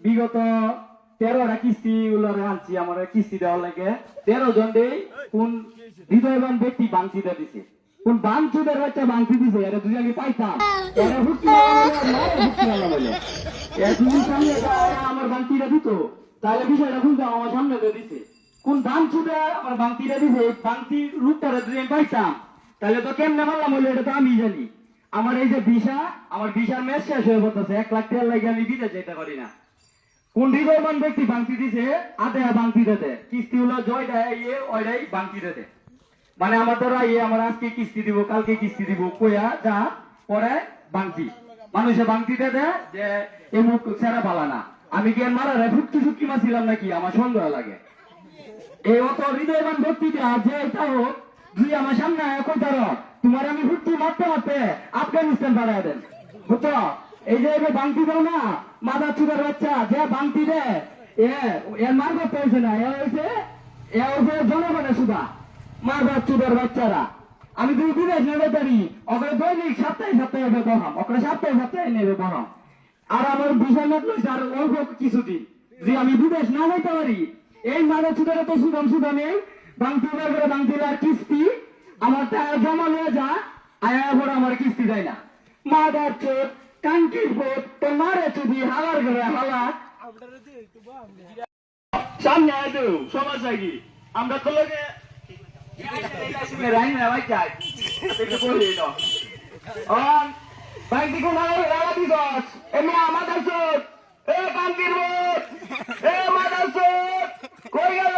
বিগত 13টা কিস্তি উল্লারে আনছি আমার কিস্তি দেওয়ার লাগে 13 জন দেই কোন হৃদয়বান ব্যক্তি বাংচিটা দিছে কোন বাংচুদের বাচ্চা বাংচি দিছে এরা দুই আগে পাইতাম এরা হুটকি বলে দুদিন সামনে আমার বাংচিটা দিত তাহলে বিষয়টা বুঝতে আমার সামনে দিছে কোন বাংচুটা আমার বাংচিটা দিছে বাংচি রূপটা যদি আমি পাইতাম তাহলে তো কেমনে মারলাম বলে এটা তো আমি জানি আমার এই যে ভিসা আমার ভিসার মেয়াদ শেষ হয়ে পড়তেছে 1 লাখ টাকা লাগে আমি বিদেশ যেতে পারি না কোন হৃদয়বান ব্যক্তি বাংতি দিছে আদে বাংতি দেয় কিস্তি হলো জয় দেয় ইয়ে ওইটাই বাংতি দেয় মানে আমার দ্বারা ইয়ে আমার আজকে কিস্তি দিব কালকে কিস্তি দিব কইয়া যা পরে বাংতি মানুষে বাংতি দেয় যে এই মুখ ছেড়া পালা না আমি কি মারা রে ফুটকি ফুটকি মাছিলাম নাকি আমার সন্দেহ লাগে এই অত হৃদয়বান ব্যক্তিটা যে এটা হোক দুই আমার সামনে কইতার তোমার আমি ফুটকি মারতে মারতে আফগানিস্তান বাড়ায় দেন বুঝছো এই যে বাংতি দাও না মাদা চুদার বাচ্চা যে বাংতি দে এর মার করতে হয়েছে না এ হয়েছে জনগণের সুদা মারবা চুদার বাচ্চারা আমি তুমি বিদেশ নেবে পারি ওখানে দৈনিক সপ্তাহে সপ্তাহে বহাম ওখানে সপ্তাহে সপ্তাহে নেবে বহাম আর আমার বিষয় লাগলো আর অল্প কিছুদিন যে আমি বিদেশ না যাইতে পারি এই মাদা চুদারে তো সুদাম নেই বাংতি করে বাংতি আর কিস্তি আমার টাকা জমা নিয়ে যা আয়া পরে আমার কিস্তি দেয় না মাদার চোখ কাঙ্কির বোধ তো মারে চুদি হালার করে হালা সামনে আদু সমস্যা কি আমরা তো লোকে রাইন না ভাই চাই এটা বলি না অন ভাই দিকো না রাওয়া দিছস এমনি আমাদের চোখ এ কাঙ্কির বোধ এ মাদার চোখ কই গেল